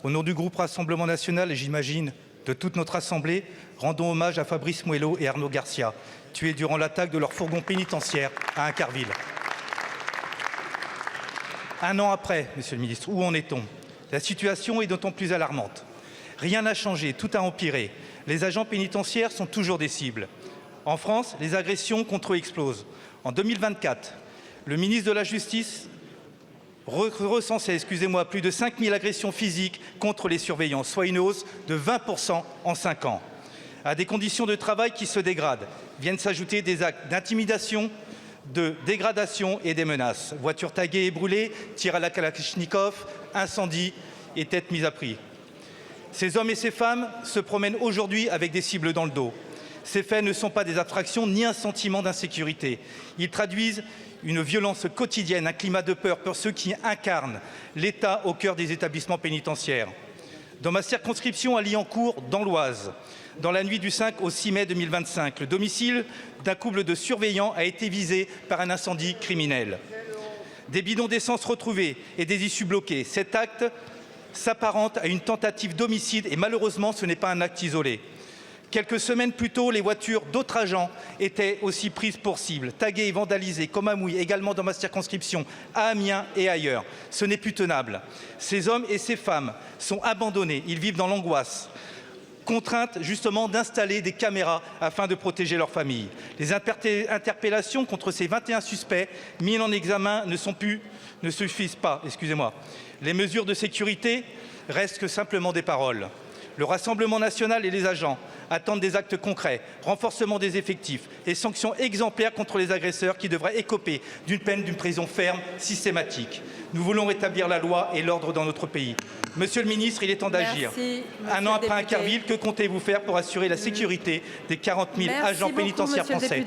Au nom du groupe Rassemblement national et j'imagine de toute notre Assemblée, rendons hommage à Fabrice Muello et Arnaud Garcia, tués durant l'attaque de leur fourgon pénitentiaire à Incarville. Un an après, Monsieur le Ministre, où en est-on? La situation est d'autant plus alarmante. Rien n'a changé, tout a empiré. Les agents pénitentiaires sont toujours des cibles. En France, les agressions contre eux explosent. En 2024, le ministre de la Justice recensait plus de 5000 agressions physiques contre les surveillants, soit une hausse de 20% en 5 ans. À des conditions de travail qui se dégradent, viennent s'ajouter des actes d'intimidation, de dégradation et des menaces. Voitures taguées et brûlées, tirs à la Kalachnikov, incendies et têtes mises à prix. Ces hommes et ces femmes se promènent aujourd'hui avec des cibles dans le dos. Ces faits ne sont pas des abstractions ni un sentiment d'insécurité. Ils traduisent une violence quotidienne, un climat de peur pour ceux qui incarnent l'État au cœur des établissements pénitentiaires. Dans ma circonscription à Liancourt, dans l'Oise, dans la nuit du 5 au 6 mai 2025, le domicile d'un couple de surveillants a été visé par un incendie criminel. Des bidons d'essence retrouvés et des issues bloquées. Cet acte s'apparente à une tentative d'homicide et malheureusement, ce n'est pas un acte isolé. Quelques semaines plus tôt, les voitures d'autres agents étaient aussi prises pour cible, taguées et vandalisées, comme à Mouille, également dans ma circonscription, à Amiens et ailleurs. Ce n'est plus tenable. Ces hommes et ces femmes sont abandonnés, ils vivent dans l'angoisse, contraintes justement d'installer des caméras afin de protéger leurs familles. Les interpellations contre ces 21 suspects mis en examen ne suffisent pas. Les mesures de sécurité restent que simplement des paroles. Le Rassemblement national et les agents attendent des actes concrets, renforcement des effectifs et sanctions exemplaires contre les agresseurs qui devraient écoper d'une peine d'une prison ferme systématique. Nous voulons rétablir la loi et l'ordre dans notre pays. Monsieur le ministre, il est temps d'agir. Un an après Incarville, que comptez-vous faire pour assurer la sécurité des 40 000 agents pénitentiaires français?